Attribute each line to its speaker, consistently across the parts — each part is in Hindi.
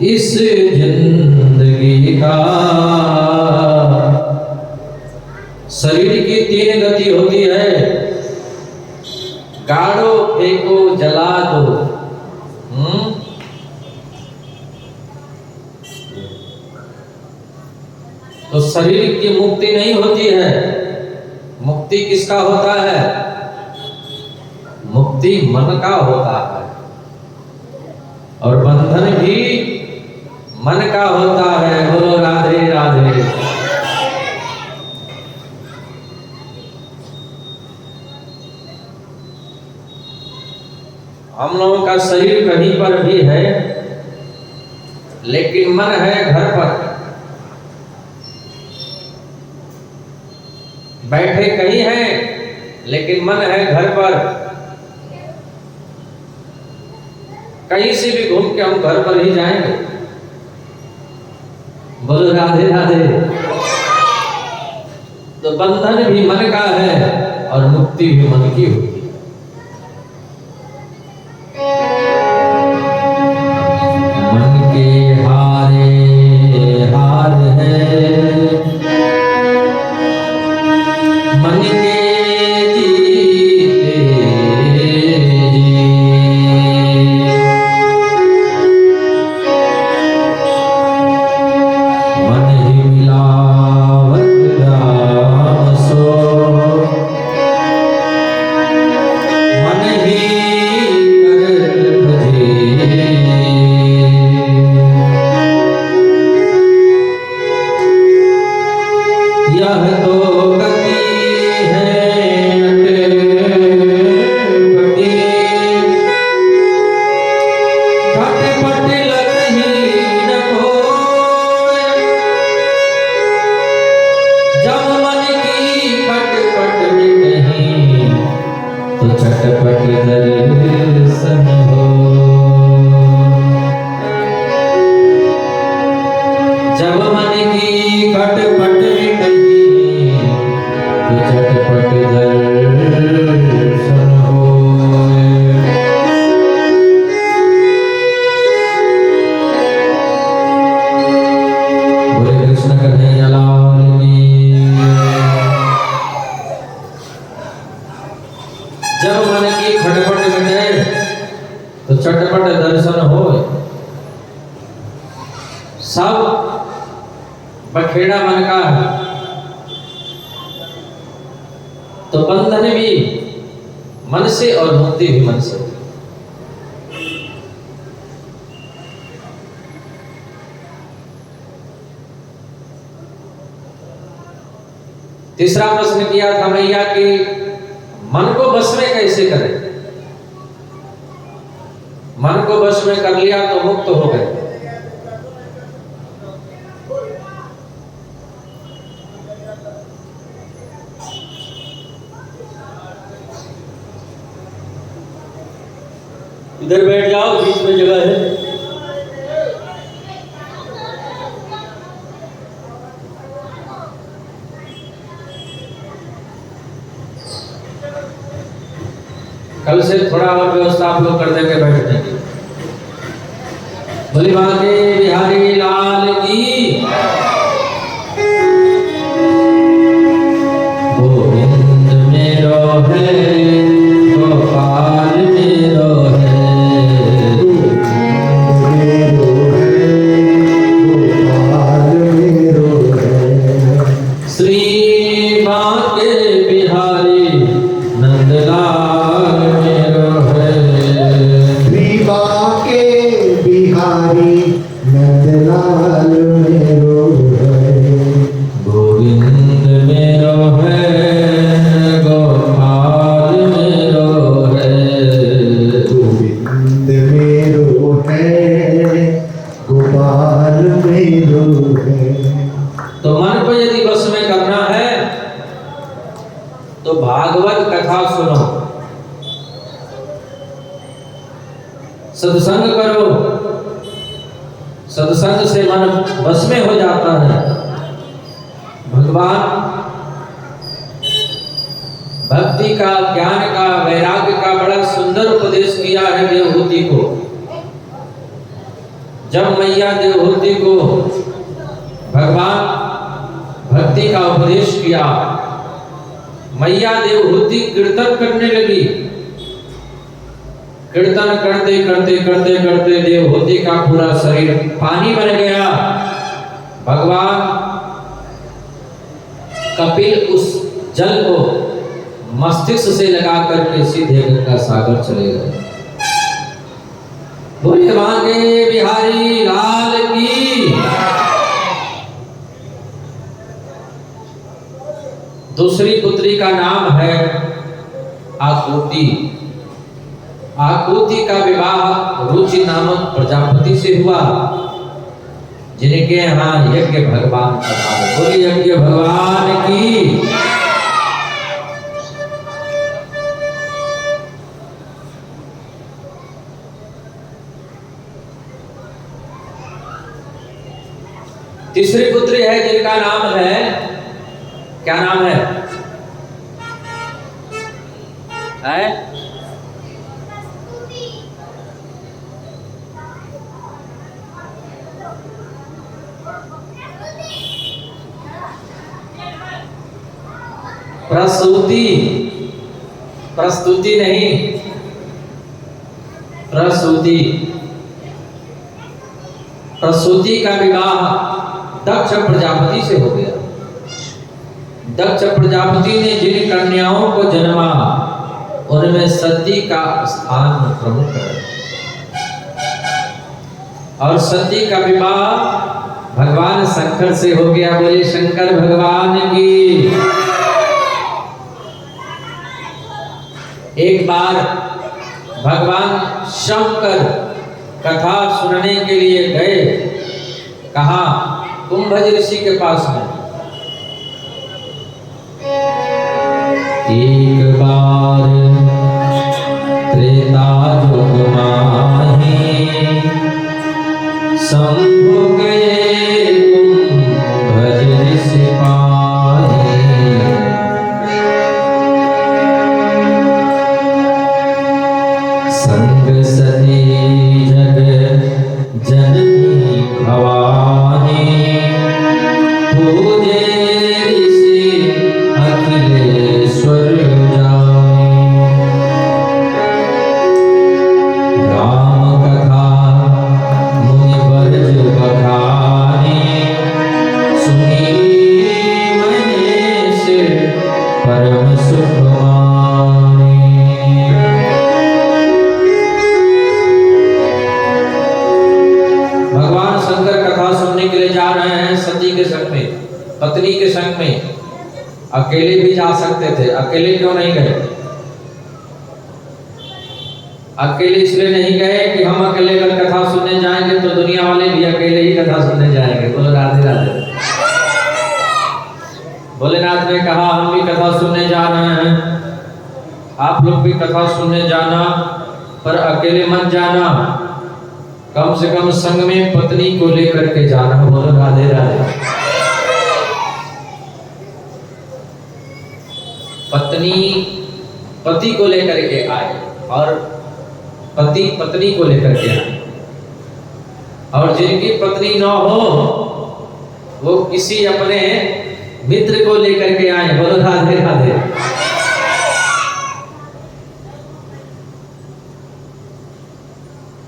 Speaker 1: इस जिंदगी का। शरीर की 3 गति होती है, गाड़ो, फेंको, जला दो। तो शरीर की मुक्ति नहीं होती है। मुक्ति किसका होता है? मुक्ति मन का होता है, और बंधन भी मन का होता है। बोलो राधे राधे। हम लोगों का शरीर कहीं पर भी है, लेकिन मन है घर पर। बैठे कहीं हैं, लेकिन मन है घर पर। कहीं से भी घूम के हम घर पर ही जाएंगे। बोलो राधे राधे। तो बंधन भी मन का है और मुक्ति भी मन की होती है। मन के हारे हार है, मन के चटपट दर्शन हो, सब बखेड़ा मन का है। तो बंधन भी मन से और मुक्ति भी मन से। तीसरा प्रश्न किया था मैया कि मन को बस में कैसे करें। मन को वश में कर लिया तो मुक्त हो गए। इधर बैठ जाओ, बीच में जगह है। कल से थोड़ा और व्यवस्था आप लोग कर देंगे बैठने की। बोली बांके बिहारी लाल की। गोविंद मेरो है, गोपाल मेरो है, गोपाल मेरो है। श्री बांके बिहारी नंद कथा सुनो, सत्संग करो। सत्संग से मन बस में हो जाता है। भगवान भक्ति का, ज्ञान का, वैराग्य का बड़ा सुंदर उपदेश किया है देवहूति को। जब मैया देवहूति को भगवान भक्ति का उपदेश किया, मैया देवहूति कीर्तन करने लगी। कीर्तन करते करते करते करते देवहूति का पूरा शरीर पानी बन गया। भगवान कपिल उस जल को मस्तिष्क से लगा करके सीधे गंगा सागर चले गए। बोले बांके बिहारी लाल की। दूसरी पुत्री का नाम है आकुति। आकुति का विवाह रुचि नामक प्रजापति से हुआ, जिनके यहाँ यज्ञ भगवान पधारे। बोले यज्ञ भगवान की। तीसरी पुत्री है जिनका नाम है, क्या नाम है? प्रसूति। प्रस्तुति नहीं, प्रसूति। प्रसूति का विवाह दक्ष प्रजापति से हो गया। दक्ष प्रजापति ने जिन कन्याओं को जन्मा, उनमें सती का स्थान प्रमुख है। और सती का विवाह भगवान शंकर से हो गया। बोले शंकर भगवान की। एक बार भगवान शंकर कथा सुनने के लिए गए, कहा कुंभज ऋषि के पास में। एक बार त्रेता युग माही शंभु गए कुंभज ऋषि पाही। संग सती जग जननी भवानी पूजे ऋषि अखिलेश्वर जाए। राम कथा मुनि वर्ज बखानी सुनी महेश परम सुख माने। भगवान शंकर कथा सुनने के लिए जा रहे हैं सती के संग में, पत्नी के संग में। अकेले भी जा सकते थे, अकेले क्यों नहीं गए? अकेले इसलिए नहीं गए कि हम अकेले अगर कथा सुनने जाएंगे तो दुनिया वाले भी अकेले ही कथा सुनने जाएंगे। बोलो राधे राधे। भोलेनाथ ने कहा हम भी कथा सुनने जा रहे हैं, आप लोग भी कथा सुनने जाना, पर अकेले मत जाना, कम से कम संग में पत्नी को लेकर के जाना। बोलो राधे राधे। पत्नी पति को लेकर के आए और पति पत्नी को लेकर के आए। और जिनकी पत्नी न हो वो किसी अपने मित्र को लेकर के आए। बोलो राधे राधे।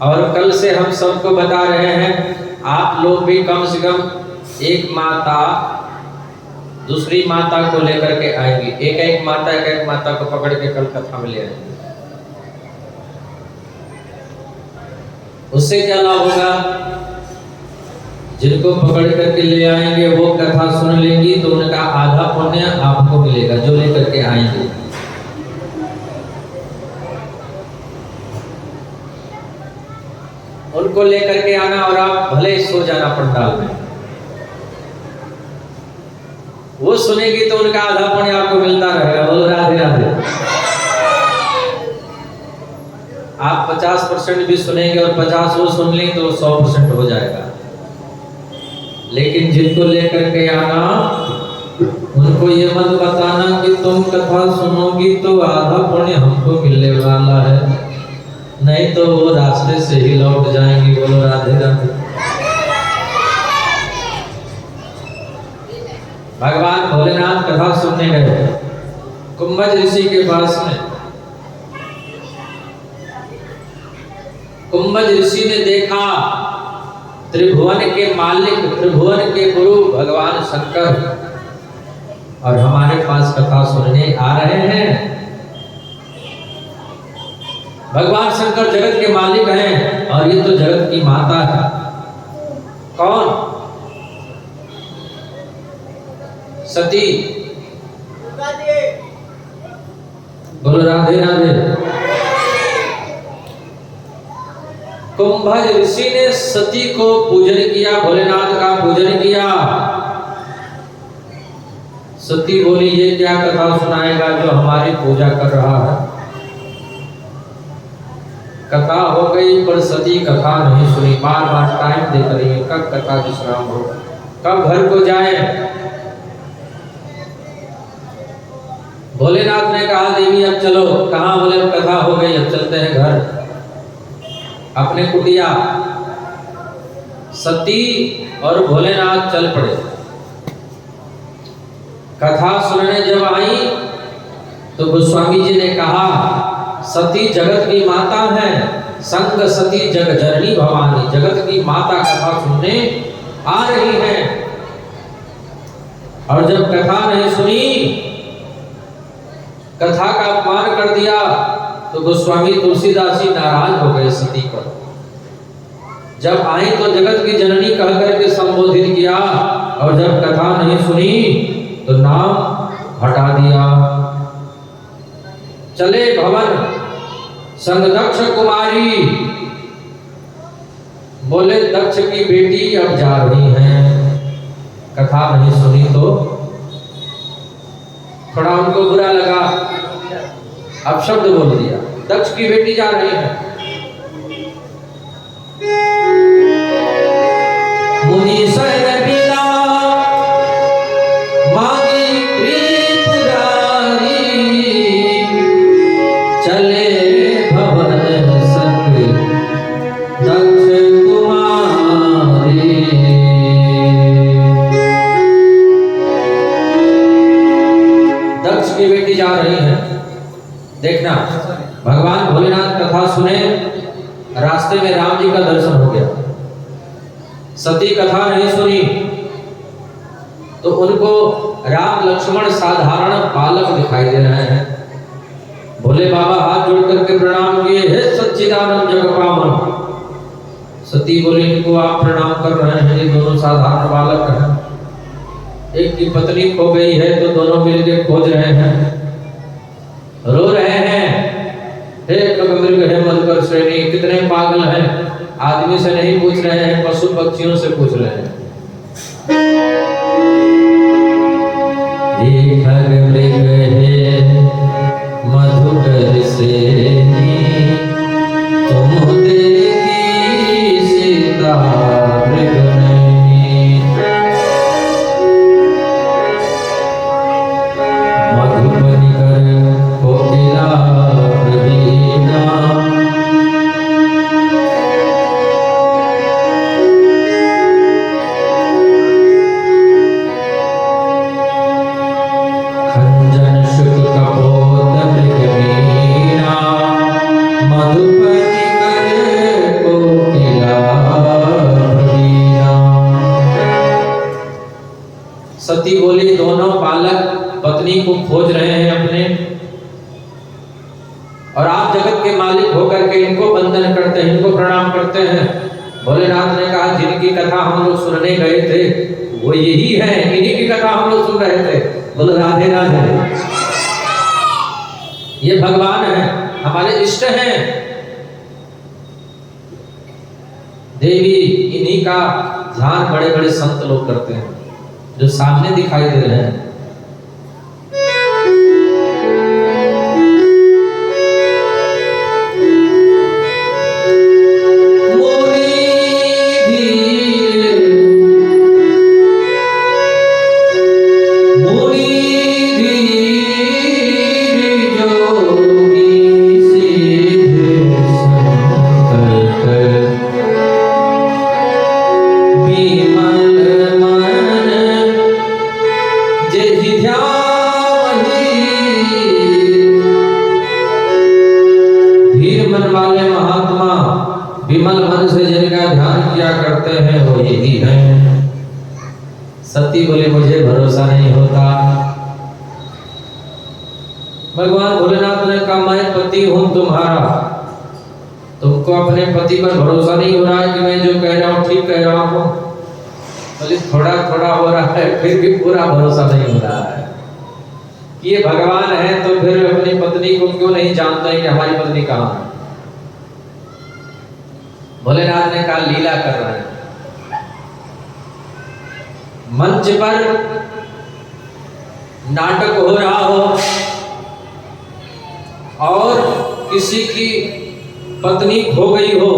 Speaker 1: और कल से हम सबको बता रहे हैं, आप लोग भी कम से कम एक माता दूसरी माता को लेकर के आएंगी। एक माता को पकड़ के कल कथा में ले आएंगे। उससे क्या लाभ होगा? जिनको पकड़ करके ले आएंगे वो कथा सुन लेंगी तो उनका आधा पुण्य आपको मिलेगा, जो लेकर के आएंगे। उनको लेकर के आना और आप भले सो जाना पंडाल में, वो सुनेगी तो उनका आधा पुण्य आपको मिलता रहेगा। बोलो राधे राधे। आप 50% भी सुनेंगे और 50 वो सुन लें तो 100% हो जाएगा। लेकिन जिनको लेकर के आना, उनको ये मत बताना कि तुम कथा सुनोगी तो आधा पुण्य हमको मिलने वाला है, नहीं तो वो रास्ते से ही लौट जाएंगी। बोलो राधे राधे। भगवान भोलेनाथ कथा सुनने गए कुंभज ऋषि के पास में। कुंभज ऋषि ने देखा त्रिभुवन के मालिक, त्रिभुवन के गुरु भगवान शंकर और हमारे पास कथा सुनने आ रहे हैं। भगवान शंकर जगत के मालिक हैं और ये तो जगत की माता है। कौन? सती। बोलो राधे राधे। कुंभज ऋषि ने सती को पूजन किया, भोलेनाथ का पूजन किया। सती बोली, ये क्या कथा सुनाएगा जो हमारी पूजा कर रहा है। कथा हो गई पर सती कथा नहीं सुनी। बार बार टाइम देख रही है, कब कथा विश्राम हो, कब घर को जाए। भोलेनाथ ने कहा, देवी अब चलो। कहाँ? बोले कथा हो गई, अब चलते हैं घर अपने कुटिया। सती और भोलेनाथ चल पड़े। कथा सुनने जब आई तो गोस्वामी जी ने कहा, सती जगत की माता है, संग सती जग जननी भवानी। जगत की माता कथा सुनने आ रही है और जब कथा नहीं सुनी, कथा का अपमान कर दिया तो गोस्वामी तुलसीदास जी नाराज हो गए सती पर। जब आई तो जगत की जननी कह करके संबोधित किया और जब कथा नहीं सुनी तो नाम हटा दिया। चले भवन संग दक्ष कुमारी। बोले दक्ष की बेटी अब जा रही हैं। कथा नहीं सुनी तो थोड़ा उनको बुरा लगा, अब शब्द बोल दिया, दक्ष की बेटी जा रही है। मुनि शरण बिना मांगी त्रिपुरारी, चले भवन संग दक्ष कुमारी। दक्ष की बेटी जा रही है। देखना, भगवान भोलेनाथ कथा सुने, रास्ते में राम जी का दर्शन हो गया। सती कथा नहीं सुनी तो उनको राम लक्ष्मण साधारण बालक दिखाई दे रहे हैं। भोले बाबा हाथ जोड़ करके प्रणाम किए, हे सच्चिदानंद जगपावन। सती बोली, इनको आप प्रणाम कर रहे हैं, ये दोनों साधारण बालक हैं। एक की पत्नी खो गई है तो दोनों मिलकर खोज रहे हैं, रो रहे हैं। हे कगमृग हे मधुकर श्रेणी, कितने पागल हैं, आदमी से नहीं पूछ रहे हैं, पशु पक्षियों से पूछ रहे हैं। हे खगमृग हे मधुकर श्रेणी, तुम देखी सीता मृगनयनी। मधुबनी कर कोकिला प्रवीणा, खंजन शुक कपोत मृगमीना, मधुबनी कर कोकिला प्रवीणा। सती बोली, दोनों बालक पत्नी को खोज रहे हैं अपने, और आप जगत के मालिक होकर के इनको वंदन करते हैं, इनको प्रणाम करते हैं। भोलेनाथ ने कहा, जिनकी कथा हम लोग सुनने गए थे वो यही है, इन्हीं की कथा हम लोग सुन रहे थे। बोलो राधे राधे। ये भगवान है, हमारे इष्ट हैं। देवी इन्हीं का ध्यान बड़े बड़े संत लोग करते हैं जो सामने दिखाई दे रहे हैं। करते हैं वो यही हैं। सती बोले मुझे भरोसा नहीं होता। भगवान भोलेनाथ ने कहा मैं पति हूं तुम्हारा, तुमको अपने पति पर भरोसा नहीं हो रहा है कि मैं जो कह रहा हूं ठीक कह रहा हूं? बोले थोड़ा थोड़ा हो रहा है, फिर भी पूरा भरोसा नहीं हो रहा है कि ये भगवान है, तो फिर अपनी पत्नी को क्यों नहीं जानते कि हमारी पत्नी कहां है? भोलेनाथ ने कहा लीला कर रहे हैं। मंच पर नाटक हो रहा हो और किसी की पत्नी खो गई हो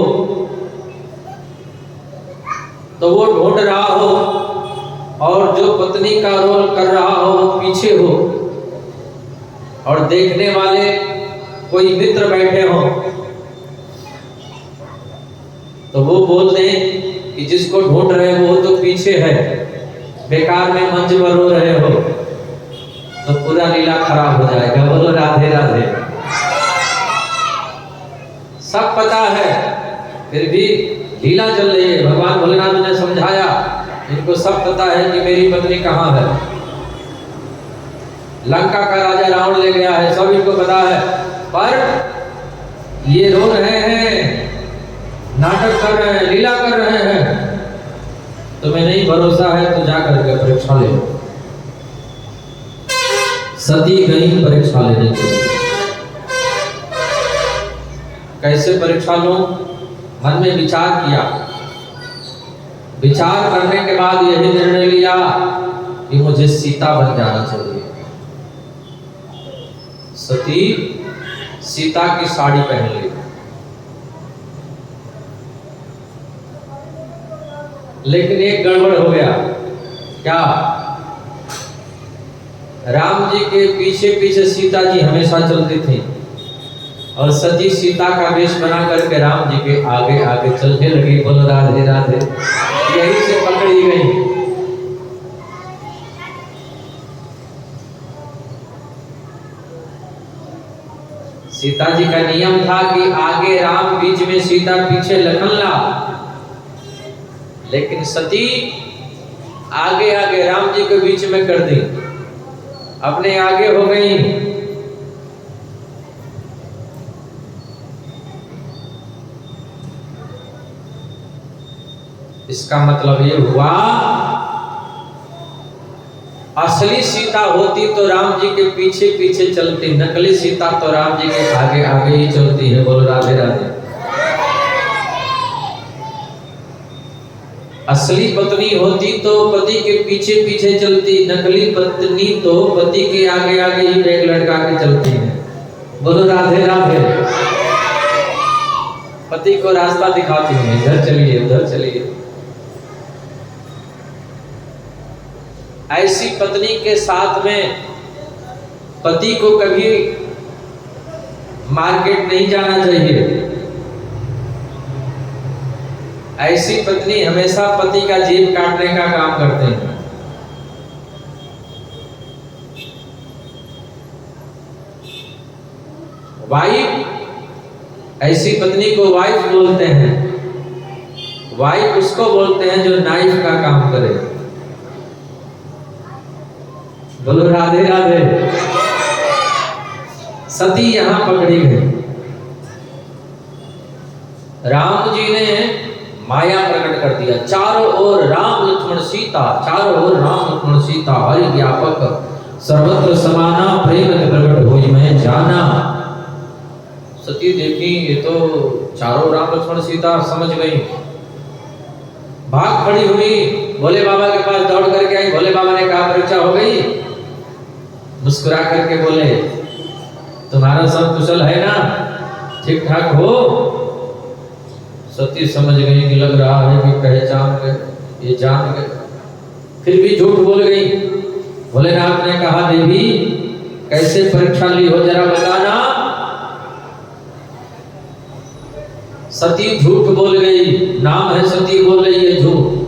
Speaker 1: तो वो ढूंढ रहा हो, और जो पत्नी का रोल कर रहा हो वो पीछे हो, और देखने वाले कोई मित्र बैठे हो तो वो बोल दें कि जिसको ढूंढ रहे हो वो तो पीछे है, बेकार में मंच पर रो रहे हो, तो पूरा लीला खराब हो जाएगा। बोलो राधे राधे। सब पता है फिर भी लीला चल रही है। भगवान भोलेनाथ ने समझाया, इनको सब पता है कि मेरी पत्नी कहाँ है। लंका का राजा रावण ले गया है, सब इनको पता है, पर ये रो रहे हैं, नाटक कर रहे हैं, लीला कर रहे हैं। तुम्हें नहीं भरोसा है तो जा करके परीक्षा ले लो। सती गई परीक्षा लेने के लिए। कैसे परीक्षा लो? मन में विचार किया, विचार करने के बाद यही निर्णय लिया कि मुझे सीता बन जाना चाहिए। सती सीता की साड़ी पहन ली, लेकिन एक गड़बड़ हो गया। क्या? राम जी के पीछे पीछे सीता जी हमेशा चलती थी, और सती सीता का वेश बना करके राम जी के आगे आगे चलने लगी। बोलो राधे राधे। यही से पकड़ी गई। सीता जी का नियम था कि आगे राम, बीच में सीता, पीछे लखन, लेकिन सती आगे आगे राम जी के बीच में कर दी, अपने आगे हो गई। इसका मतलब ये हुआ, असली सीता होती तो राम जी के पीछे पीछे चलती, नकली सीता तो राम जी के आगे आगे ही चलती है। बोलो राधे राधे। असली पत्नी होती तो पति के पीछे पीछे चलती, नकली पत्नी तो पति के आगे आगे ही बैग लटका के चलती है। बोलो राधे राधे। पति को रास्ता दिखाती है, इधर चलिए उधर चलिए। ऐसी पत्नी के साथ में पति को कभी मार्केट नहीं जाना चाहिए। ऐसी पत्नी हमेशा पति का जेब काटने का काम करते हैं। वाइफ, ऐसी पत्नी को वाइफ बोलते हैं। वाइफ उसको बोलते हैं जो नाइफ का काम करे। बोलो राधे राधे। सती यहां पकड़ी गई। राम जी ने माया प्रकट कर दिया। चारों ओर राम लक्ष्मण सीता, चारों ओर राम लक्ष्मण सीता, हरि व्यापक सर्वत्र समाना, प्रेम प्रकट होई मैं जाना। सती देखी ये तो चारों राम लक्ष्मण सीता, समझ गई, भाग खड़ी हुई, भोले बाबा के पास दौड़ करके आई। भोले बाबा ने कहा परीक्षा हो गई? मुस्कुरा करके बोले तुम्हारा सब कुशल है ना, ठीक ठाक हो? सती समझ गई कि लग रहा है कि पहचान गए, ये जान गए, फिर भी झूठ बोल गई। भोलेनाथ ने कहा देवी कैसे परीक्षा ली हो जरा बताना। सती झूठ बोल गई, नाम है सती, बोल रही है झूठ।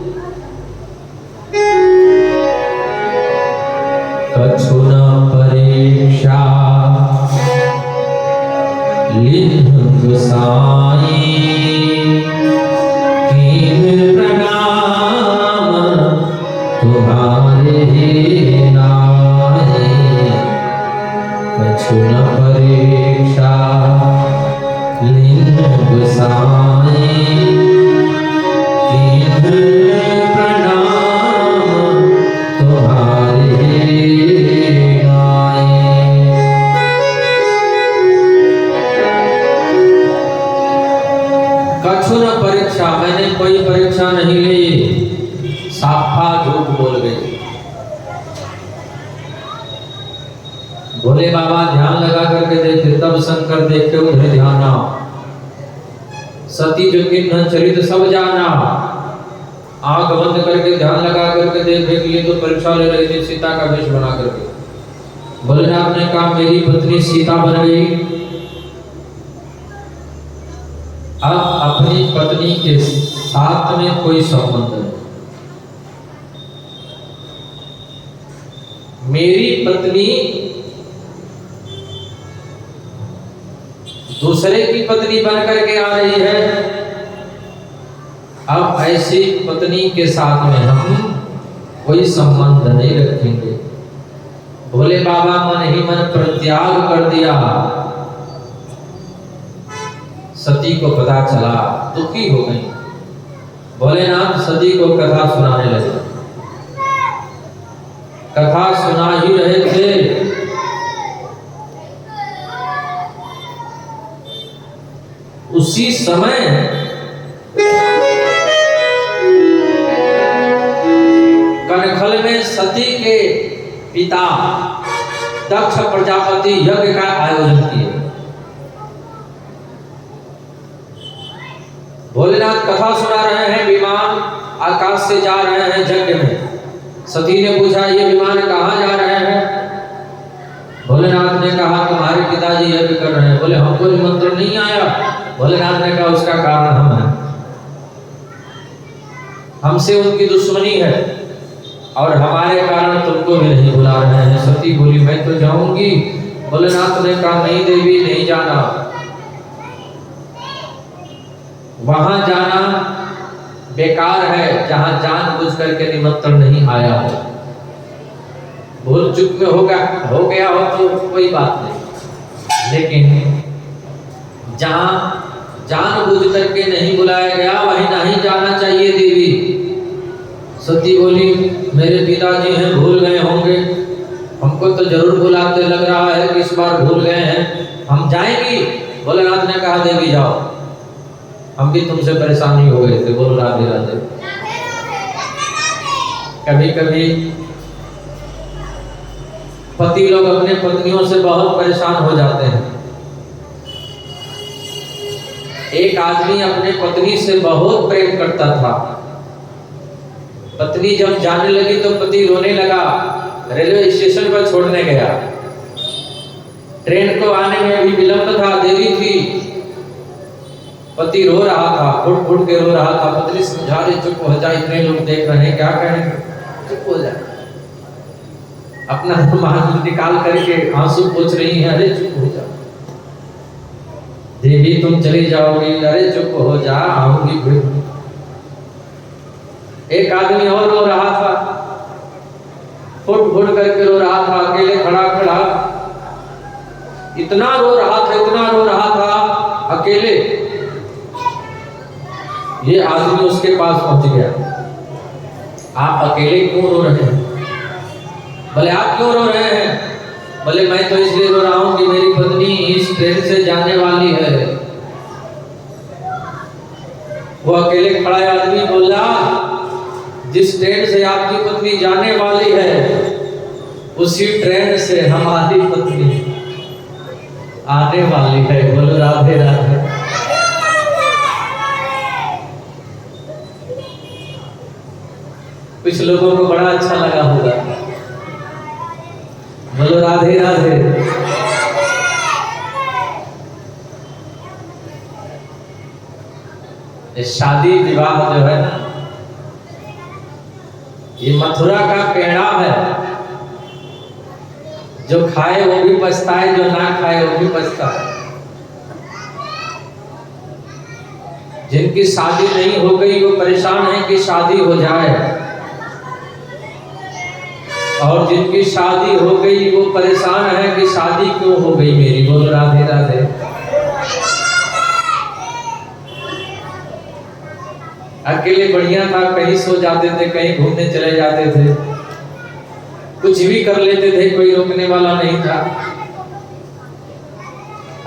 Speaker 1: कछुना परीक्षा लिंग साई कीन प्रणाम तुम्हारे नाई कछु न परीक्षा लिंग गोसाई कीन प्रणाम तुम्हारे नाई। कछु न परीक्षा, मैंने कोई परीक्षा नहीं ली, साफा झूठ बोल गई। भोले बाबा ध्यान लगा करके देखे, तब शंकर देखे उधर ध्याना, सती जो किन्ह चरित सब जाना। आंख बंद करके ध्यान लगा करके देखे कि ये तो परीक्षा ले रही थी सीता का वेश बना करके। भोलेनाथ ने कहा मेरी पत्नी सीता बन गई, अब अपनी पत्नी के साथ में कोई संबंध नहीं। मेरी पत्नी दूसरे की पत्नी बन करके आ रही है, अब ऐसी पत्नी के साथ में हम कोई संबंध नहीं रखेंगे। भोले बाबा मन ही मन प्रत्याग कर दिया। सती को पता चला, दुखी हो गई। भोलेनाथ सती को कथा सुनाने लगे। कथा सुना ही रहे थे, उसी समय कनखल में सती के पिता दक्ष प्रजापति यज्ञ का आयोजन किए। भोलेनाथ कथा सुना रहे हैं, विमान आकाश से जा रहे हैं यज्ञ में। सती ने पूछा ये विमान कहाँ जा रहे हैं? भोलेनाथ ने कहा तुम्हारे पिताजी यज्ञ कर रहे हैं। बोले हमको निमंत्रण नहीं आया। भोलेनाथ ने कहा उसका कारण हम हैं, हमसे उनकी दुश्मनी है और हमारे कारण तुमको भी नहीं बुला रहे हैं। सती बोली मैं तो जाऊंगी। भोलेनाथ ने कहा नहीं देवी नहीं जाना, वहां जाना बेकार है जहां जानबूझ करके निमंत्रण नहीं आया हो। भूल चूक में हो गया हो तो कोई बात नहीं, लेकिन जहां जानबूझ करके नहीं बुलाया गया वहीं नहीं जाना चाहिए देवी। सती बोली मेरे पिताजी हैं, भूल गए होंगे, हमको तो जरूर बुलाते, लग रहा है कि इस बार भूल गए हैं, हम जाएंगी। भोलेनाथ ने कहा देवी जाओ, हम भी तुमसे परेशानी हो गए थे। बोलो राधे राधे। कभी कभी पति लोग अपने पत्नियों से बहुत परेशान हो जाते हैं। एक आदमी अपने पत्नी से बहुत प्रेम करता था। पत्नी जब जाने लगी तो पति रोने लगा। रेलवे स्टेशन पर छोड़ने गया, ट्रेन को आने में भी विलंब था, देरी थी। पति रो रहा था, फुट फुट के रो रहा था। पत्नी समझा रही चुप हो जा, इतने लोग देख रहे हैं, क्या कहेंगे, चुप हो जा। अपना मान निकाल करके आंसू पोंछ रही है, अरे चुप हो जा। देवी तुम चली जाओगी, अरे चुप हो जा, आऊंगी फिर। एक आदमी और रो रहा था, फुट फुट करके रो रहा था, अकेले खड़ा खड़ा, इतना रो रहा था, इतना रो रहा था अकेले। ये आदमी उसके पास पहुंच गया। आप अकेले क्यों रो रहे हैं? बोले आप क्यों रो रहे हैं? बोले मैं तो इसलिए रो रहा हूं कि मेरी पत्नी इस ट्रेन से जाने वाली है। वो अकेले खड़ा आदमी बोला जिस ट्रेन से आपकी पत्नी जाने वाली है उसी ट्रेन से हमारी पत्नी आने वाली है। बोलो राधे राधे। कुछ लोगों को बड़ा अच्छा लगा होगा। बोलो राधे राधे। शादी विवाह जो है ना, ये मथुरा का पेड़ा है। जो खाए वो भी पछताए, जो ना खाए वो भी पछताए। जिनकी शादी नहीं हो गई वो परेशान है कि शादी हो जाए। और जिनकी शादी हो गई वो परेशान है कि शादी क्यों हो गई मेरी। बोलो राधे राधे। अकेले बढ़िया था, कहीं सो जाते थे, कहीं घूमने चले जाते थे, कुछ भी कर लेते थे, कोई रोकने वाला नहीं था।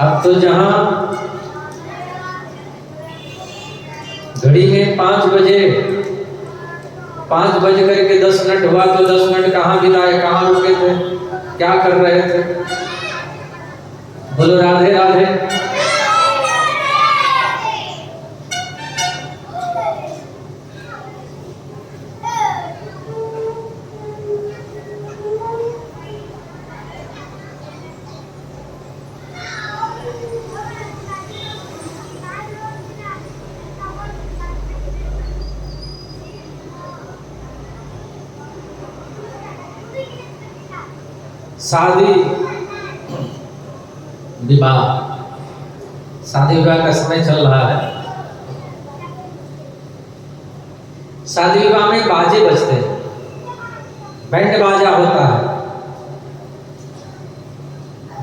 Speaker 1: अब तो जहां घड़ी में 5 बजे 5 बज करके 10 मिनट हुआ तो 10 मिनट कहाँ बिताए, कहाँ रुके थे, क्या कर रहे थे। बोलो राधे राधे। शादी विवाह, शादी विवाह का समय चल रहा है। शादी विवाह में बाजे बजते हैं, बैंड बाजा होता है।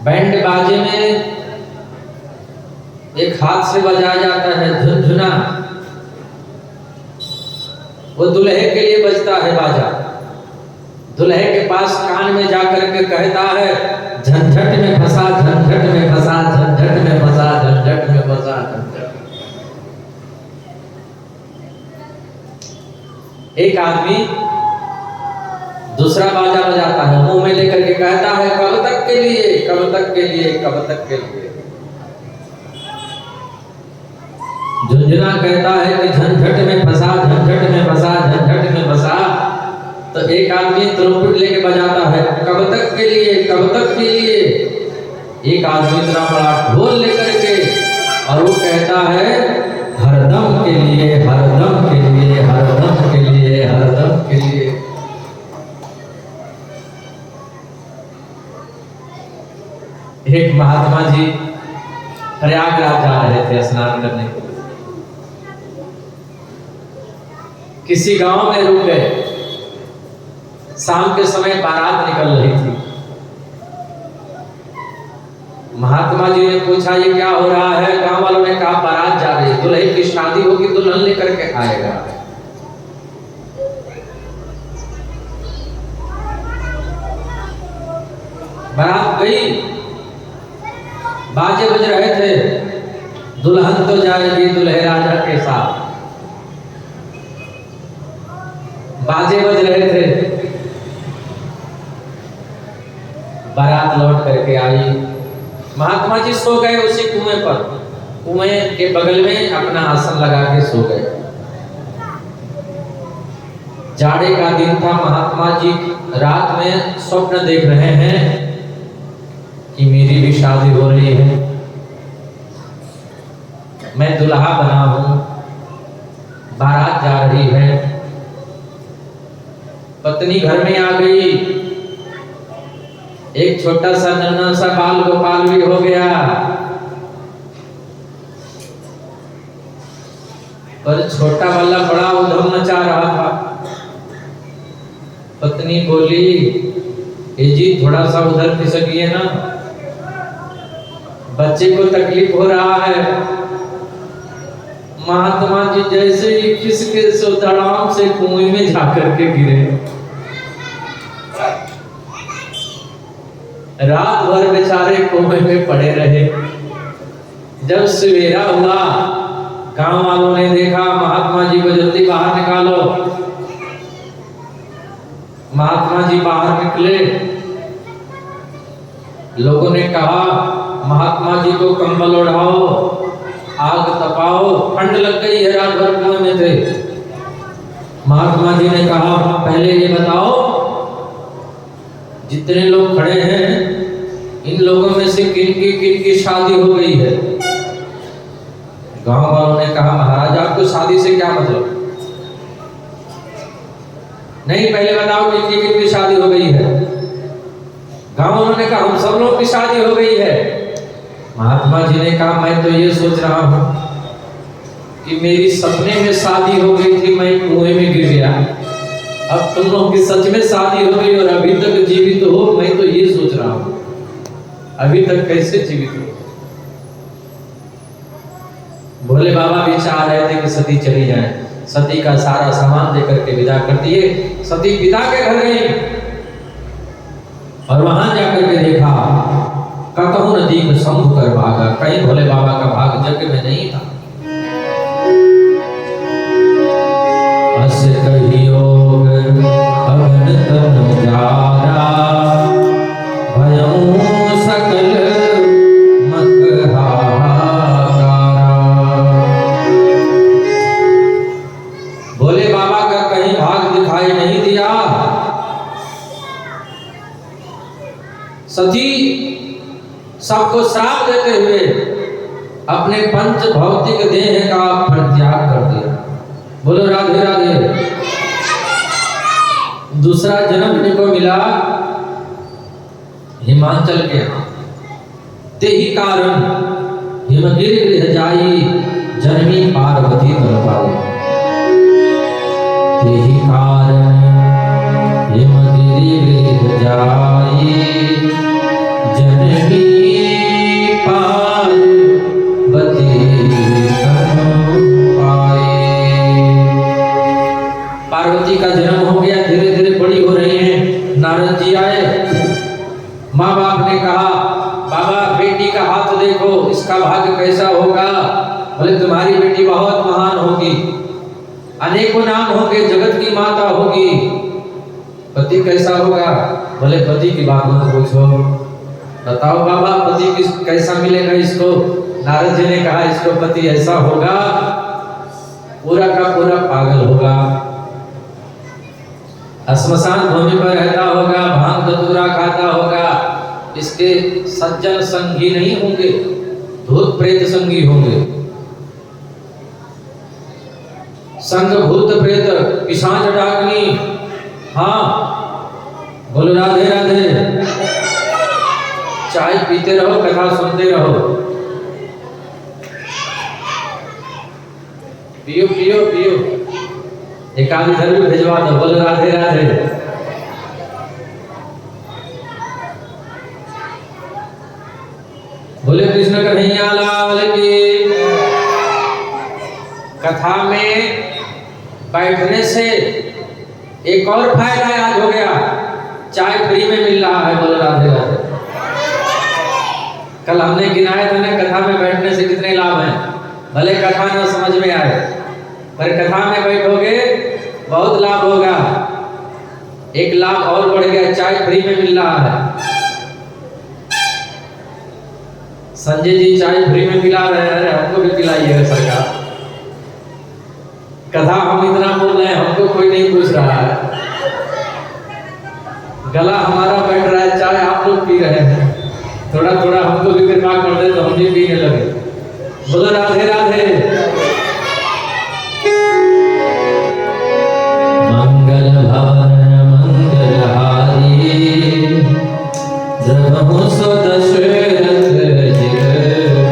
Speaker 1: बैंड बाजे में एक हाथ से बजाया जाता है झुनझुना, वो दूल्हे के लिए बजता है बाजा। दूल्हे के पास कान में जाकर के कहता है झंझट में फंसा, झंझट में फंसा, झंझट में फंसा, झंझट में फंसा, झंझट। एक आदमी दूसरा बाजा बजाता है, मुंह में लेकर के कहता है कब तक के लिए, कब तक के लिए, कब तक के लिए। झुनझुना कहता है कि झंझट में फंसा, झंझट में फंसा, झंझट में फंसा। तो एक आदमी ट्रम्पेट लेके बजाता है कब तक के लिए, कब तक के लिए। एक आदमी इतना बड़ा ढोल लेकर के और वो कहता है हरदम के लिए, हरदम के लिए, हरदम के लिए, हरदम के लिए। एक महात्मा जी प्रयागराज जा रहे थे स्नान करने के लिए, किसी गांव में रुक गए। शाम के समय बारात निकल रही थी। महात्मा जी ने पूछा ये क्या हो रहा है। गांव वालों ने कहा बारात जा रही है, दुल्हे की शादी होगी, दुल्हन लेकर के आएगा। बारात गई, बाजे बज रहे थे, दुल्हन तो जाएगी दुल्हे राजा के साथ। बाजे बज रहे थे, बारात लौट करके आई। महात्मा जी सो गए उसी कुएं पर, कुएं के बगल में अपना आसन लगा के सो गए। जाड़े का दिन था। महात्मा जी रात में स्वप्न देख रहे हैं कि मेरी भी शादी हो रही है, मैं दुल्हा बना हूं, बारात जा रही है। पत्नी घर में आ गई, एक छोटा सा नन्हा सा बाल गोपाल भी हो गया, पर छोटा वाला बड़ा उधम मचा रहा था। पत्नी बोली ए जी थोड़ा सा उधर खिसकिए ना, बच्चे को तकलीफ हो रहा है। महात्मा जी जैसे ही खिसके सो धड़ाम से कुएं में जाकर के गिरे। रात भर बेचारे कुएं में पड़े रहे। जब सवेरा हुआ, गांव वालों ने देखा, महात्मा जी को जल्दी बाहर निकालो। महात्मा जी बाहर निकले, लोगों ने कहा महात्मा जी को कंबल ओढ़ाओ, आग तपाओ, ठंड लग गई है, रात भर कुएं में थे। महात्मा जी ने कहा पहले ये बताओ जितने लोग खड़े हैं इन लोगों में से किन की शादी हो गई है। गांव वालों ने कहा महाराज आपको शादी से क्या मतलब, नहीं पहले बताओ किन की शादी हो गई है। गांव वालों ने कहा हम सब लोग की शादी हो गई है। महात्मा जी ने कहा मैं तो ये सोच रहा हूं कि मेरी सपने में शादी हो गई थी, मैं कुएं में गिर गया, अब तुम लोग की सच में शादी हो गई और अभी तक जीवित हो, मैं तो ये सोच रहा हूं अभी तक कैसे जीवित हो। भोले बाबा भी चाह रहे थे कि सती चली जाए, सती का सारा सामान देकर के विदा कर दिए। सती पिता के घर गई और वहां जाकर के देखा कतहु नदी में शंभ कर भागा, कहीं भोले बाबा का भाग जग में नहीं था। अस कहियो अगन तन जारा, भयउ सकल मत हाहाकारा। भोले बाबा का कहीं भाग दिखाई नहीं दिया। सती सबको श्राप देते हुए अपने पंच भौतिक देह का परित्याग कर दिया। बोलो राधे राधे। दूसरा जन्म इनको मिला हिमाचल के यहाँ। ते ही कारण हिमगिरि गृह जाई, जन्मी पार्वती तन पाई। ते ही कारण हिमगिरि गृह जाई, जन्मी पार्वती तन पाई। पार्वती का जन्म हो गया, धीरे धीरे बड़ी हो रही है। नारद जी आए, माँ बाप ने कहा बाबा बेटी का हाथ देखो, इसका भाग्य कैसा होगा। बोले तुम्हारी बेटी बहुत महान होगी, अनेकों नाम होंगे, जगत की माता होगी। पति कैसा होगा। बोले पति की बात मत पूछो, बताओ बाबा पति कैसा मिलेगा इसको। नारद जी ने कहा इसको पति ऐसा होगा, पूरा का पूरा पागल होगा, श्मशान भूमि पर रहता होगा, भांग धतूरा खाता होगा, इसके सज्जन संगी नहीं होंगे, भूत प्रेत संगी होंगे। संग भूत प्रेत पिशाच डाकनी। हाँ बोलो राधे राधे। चाय पीते रहो, कथा सुनते रहो, पियो पियो पियो। एक आदमी इधर भी भिजवा दो। बोलो राधे राधे। बोले कृष्ण कन्हैया लाल की। कथा में बैठने से एक और फायदा याद हो गया, चाय फ्री में मिल रहा है। बोलो राधे राधे। कल हमने गिनाए थे ना कथा में बैठने से कितने लाभ हैं। भले कथा न समझ में आए, पर कथा में बैठोगे बहुत लाभ होगा। एक लाभ और बढ़ गया, चाय फ्री में मिल रहा है। संजय जी चाय फ्री में पिला रहे हैं, हमको भी पिलाइएगा सरकार। कथा हम इतना बोल रहे हैं, हमको कोई नहीं पूछ रहा है। गला हमारा बैठ रहा है, चाय आप लोग पी रहे हैं। थोड़ा थोड़ा हमको भी कृपा कर दे तो हम भी पीने लगे। बोलो राधे राधे। मंगल भवन मंगलहारी, द्रवहु सो दशरथ जिग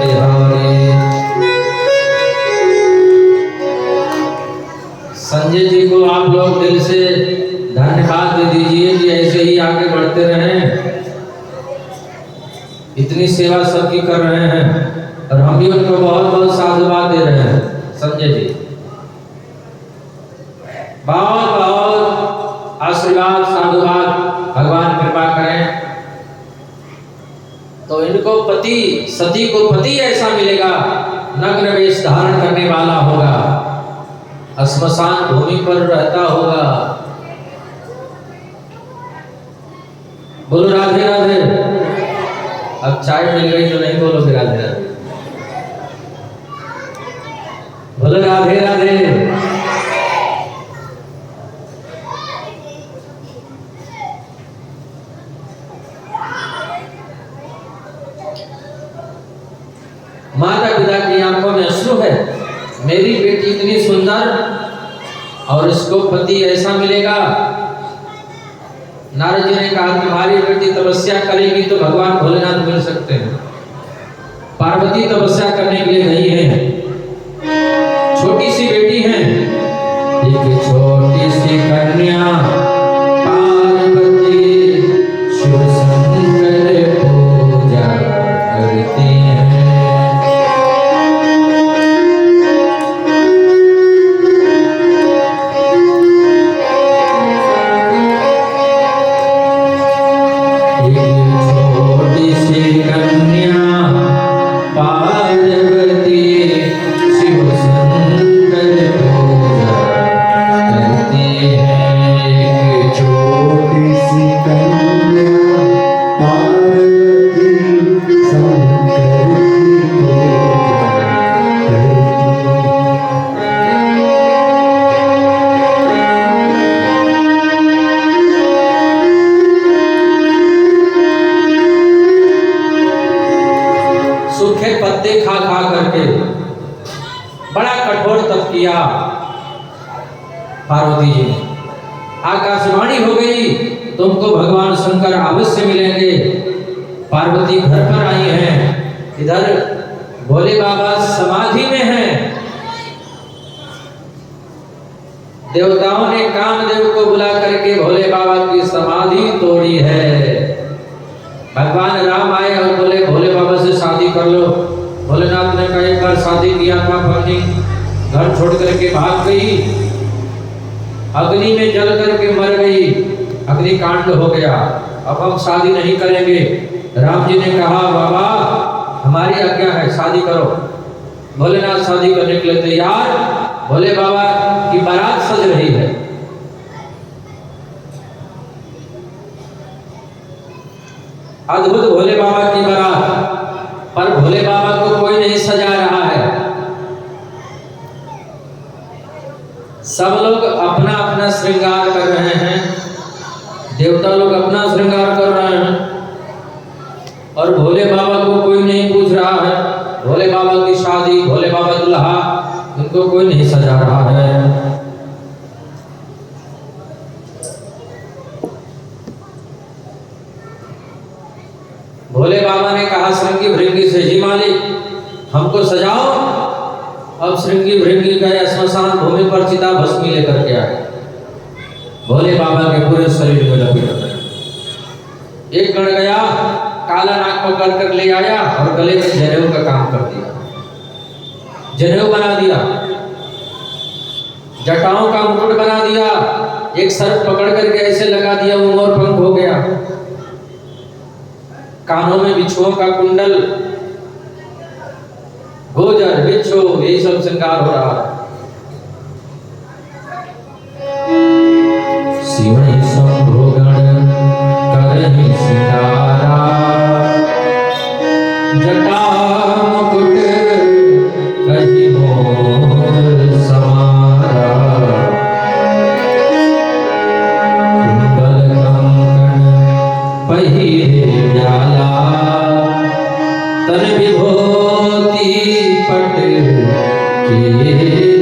Speaker 1: बिहारी। संजय जी को आप लोग दिल से धन्यवाद दे दीजिए कि ऐसे ही आगे बढ़ते रहें। इतनी सेवा सबकी कर रहे हैं और हम भी उनको बहुत बहुत साधुवाद दे रहे हैं। संजय जी बहुत बहुत आशीर्वाद साधुवाद, भगवान कृपा करें तो इनको पति, सती को पति ऐसा मिलेगा, नग्न वेश धारण करने वाला होगा, श्मशान भूमि पर रहता होगा। बोलो राधे राधे। अब चाय मिल गई तो नहीं बोलोगे राधे राधे। बोलो राधे राधे। माता पिता की आंखों में अश्रु है, मेरी बेटी इतनी सुंदर और इसको पति ऐसा मिलेगा। नारद जी ने कहा तुम्हारी बेटी तपस्या करेगी तो भगवान भोलेनाथ मिल सकते हैं। पार्वती तपस्या करने के लिए नहीं है, छोटी सी बेटी है, एक छोटी सी कन्या के बड़ा कठोर तप किया पार्वती जी ने। आकाशवाणी हो गई तुमको भगवान शंकर अवश्य मिलेंगे। पार्वती घर पर आई हैं, इधर भोले बाबा समाधि में हैं। देवताओं ने कामदेव को बुला करके भोले बाबा की समाधि तोड़ी है। भगवान राम आए और बोले भोले बाबा से शादी कर लो। भोलेनाथ ने कहा एक बार शादी किया था, पत्नी घर छोड़ करके भाग गई, अग्नि में जल करके मर गई, अग्निकांड हो गया, अब हम शादी नहीं करेंगे। राम जी ने कहा बाबा हमारी आज्ञा है, शादी करो। भोलेनाथ शादी करने के लिए तैयार। भोले बाबा की बारात सज रही है। अद्भुत भोले बाबा की बारात, पर भोले बाबा को कोई नहीं सजा रहा है। सब लोग अपना अपना श्रृंगार कर रहे हैं, देवता लोग अपना श्रृंगार कर रहे हैं और भोले बाबा को कोई नहीं पूछ रहा है। भोले बाबा की शादी, भोले बाबा दुल्हा, इनको कोई नहीं सजा रहा है। भोले बाबा ने कहा श्रृंगी भृंगी से, जी मालिक हमको सजाओ। अब श्रृंगी भृंगी गए श्मशान भूमि पर चिता भस्मी लेकर के आए। भोले बाबा के पूरे शरीर में लपेट गए। एक गण गया काला नाग पकड़ कर ले आया और गले में जनेऊ का काम कर दिया, जनेऊ बना दिया, जटाओं का मुकुट बना दिया, एक सर्प पकड़ करके ऐसे लगा दिया, वो मोर पंख हो गया, कानों में बिच्छुओं का कुंडल, गोजर बिच्छू, यही सब श्रृंगार हो रहा है। शिवई शंभु गण करहि सिंगारा, जटा मुकुट कहि मोर समारा, कुंडल कंकण पहिरे व्याला, तन विभूति पट के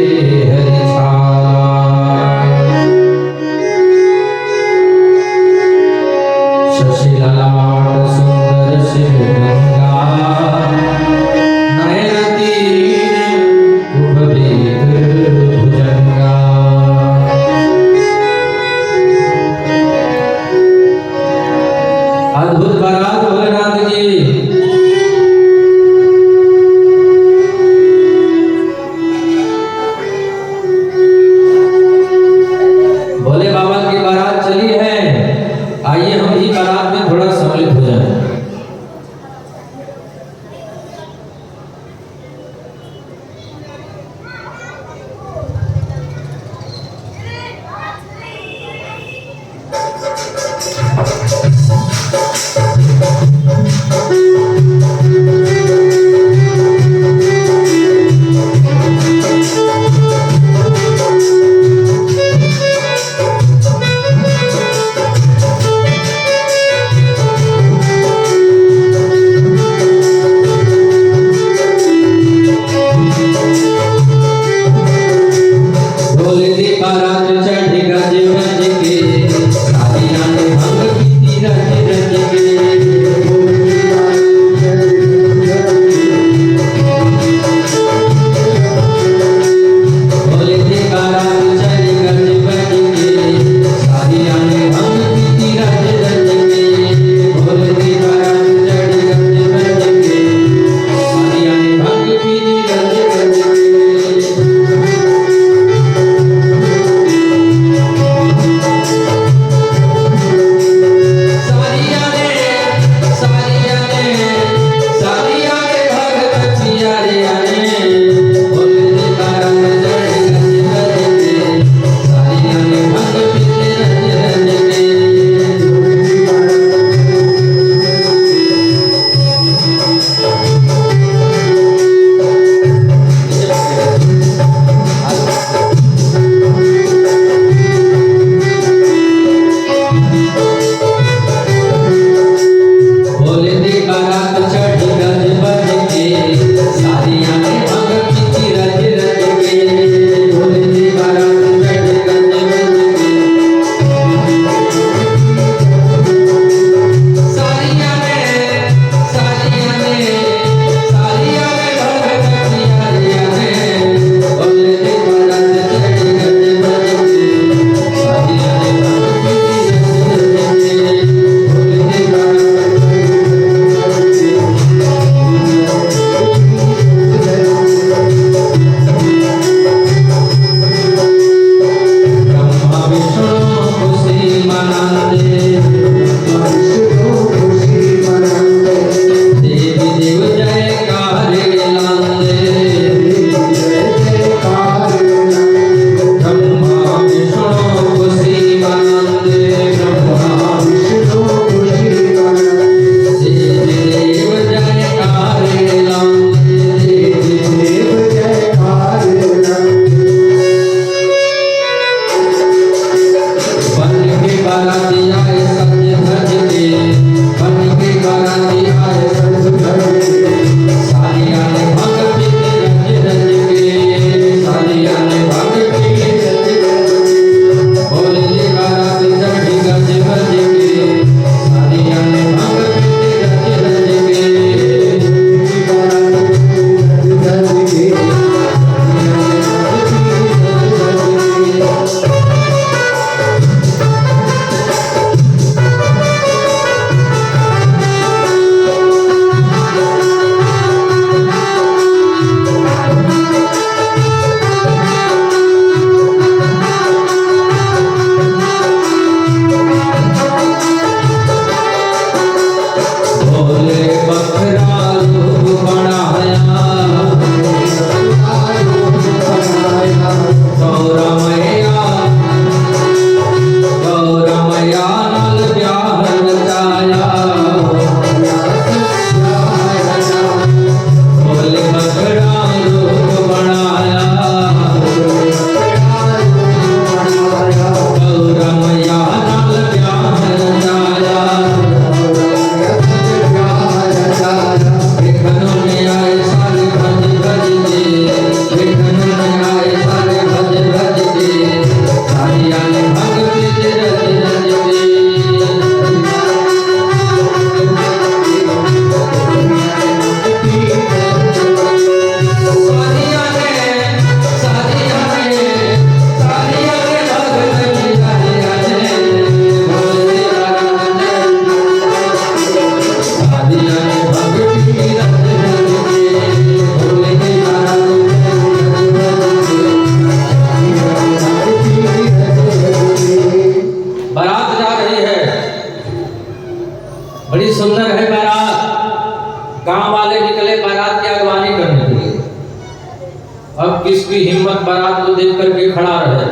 Speaker 1: अब किसकी हिम्मत बारात को देख करके खड़ा रहे।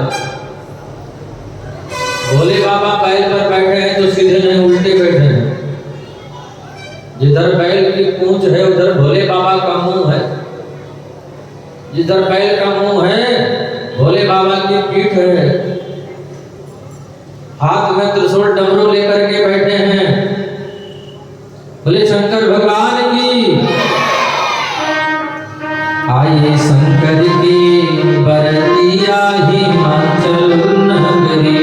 Speaker 1: भोले बाबा बैल पर बैठे हैं तो सीधे नहीं उल्टे बैठे हैं। जिधर बैल की पूंछ है उधर भोले बाबा का मुंह है, जिधर बैल का मुंह है भोले बाबा की पीठ है। हाथ में त्रिशूल डमरू लेकर के बैठे हैं। बोले शंकर भगवान की। आइए शंकर की बरतिया हिमाचल नगरी।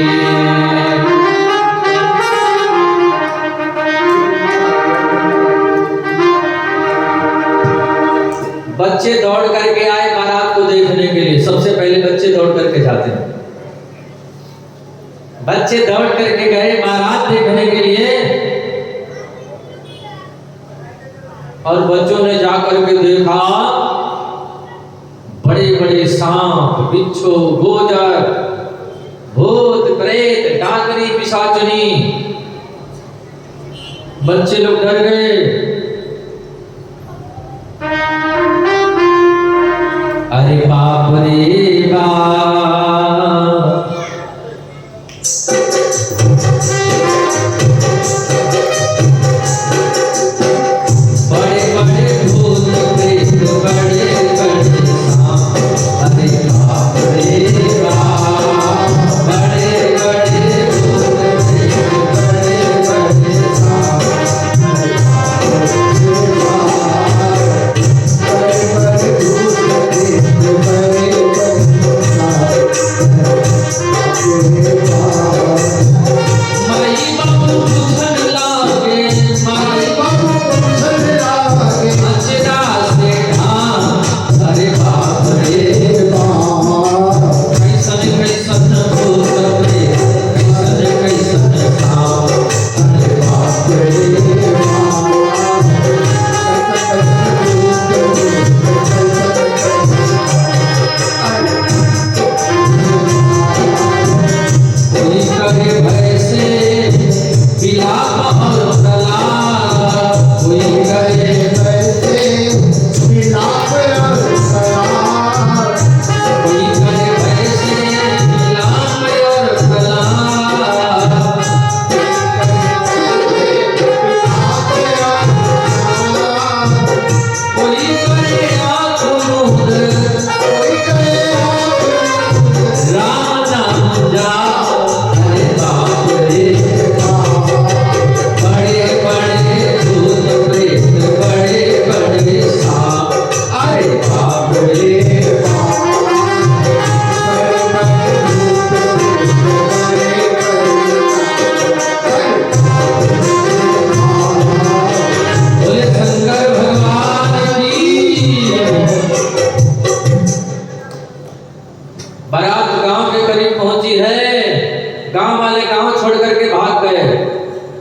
Speaker 1: बच्चे दौड़ करके आए बारात को देखने के लिए। सबसे पहले बच्चे दौड़ करके जाते हैं। बच्चे दौड़ करके गए बारात देखने के लिए और बच्चों ने जाकर के देखा बड़े बड़े सांप, बिच्छू, गोजर, भूत, प्रेत, डाकनी, पिशाचनी। बच्चे लोग डर गए। अरे बाप रे बाप, बड़े बड़े भूत प्रेत, बड़े बड़े सांप। अरे बाप रे बाप, बड़े बड़े भूत प्रेत, बड़े बड़े सांप।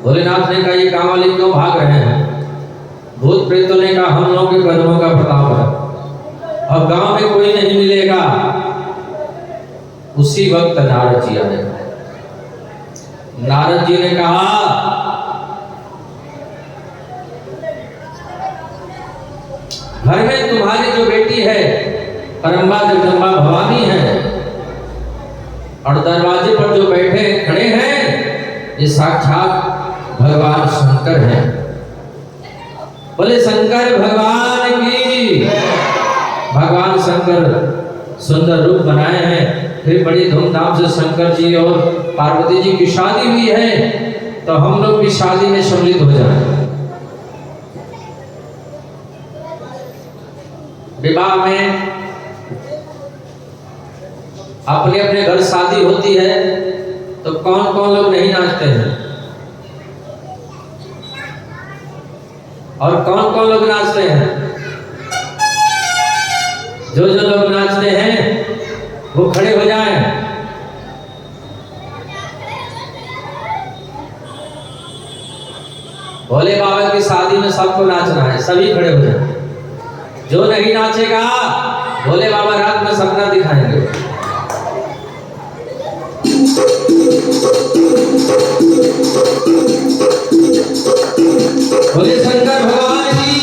Speaker 1: भोलेनाथ ने कहा ये गांव वाले क्यों भाग रहे हैं? भूत प्रेतों ने कहा हम लोगों के कर्मों का प्रताप है, अब गांव में कोई नहीं मिलेगा। उसी वक्त नारद जी आए। नारद जी ने कहा घर में तुम्हारी जो बेटी है परम्बा जगदम्बा भवानी है और दरवाजे पर जो बैठे खड़े हैं ये साक्षात भगवान शंकर हैं। बोले शंकर भगवान की। भगवान शंकर सुंदर रूप बनाए हैं। फिर बड़ी धूमधाम से शंकर जी और पार्वती जी की शादी हुई है, तो हम लोग भी शादी में सम्मिलित हो जाए। विवाह में अपने अपने घर शादी होती है तो कौन कौन लोग नहीं नाचते हैं और कौन कौन लोग नाचते हैं? जो लोग नाचते हैं वो खड़े हो जाएं। भोले बाबा की शादी में सबको नाचना है, सभी खड़े हो जाएं। जो नहीं नाचेगा भोले बाबा रात में सपना दिखाएंगे। बोले शंकर भगवान की।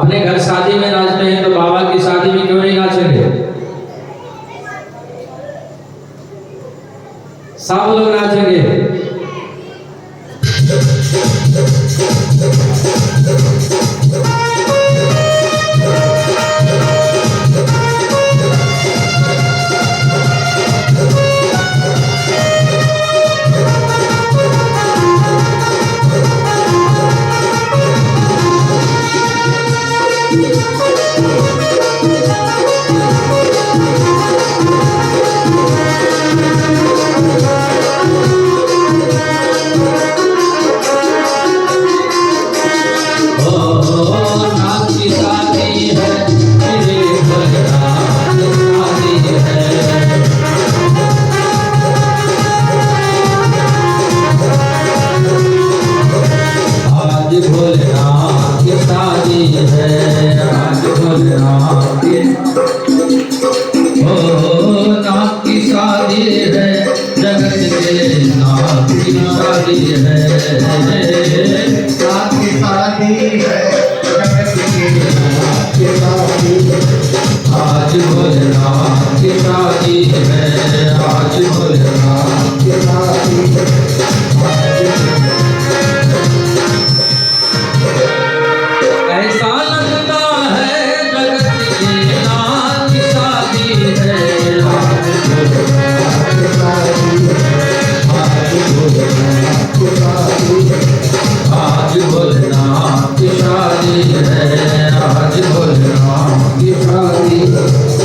Speaker 1: अपने घर शादी में नाचते हैं तो बाबा की शादी में क्यों नहीं नाचेंगे? सब लोग नाचेंगे। भोलेनाथ की शादी है, आज भोलेनाथ की नाथ की शादी है, जगत के नाथ की शादी है,
Speaker 2: नाथ की शादी है, जगत के नाथ की शादी है।
Speaker 1: आज भोलेनाथ की शादी है, आज भोलेनाथ
Speaker 2: की शादी है।
Speaker 1: ऐसा लगता है जगत के नाथ की शादी है,
Speaker 2: आज भोलेनाथ की शादी है, आज भोलेनाथ की शादी है।
Speaker 1: आज भोलेनाथ की शादी है, आज भोलेनाथ की शादी है।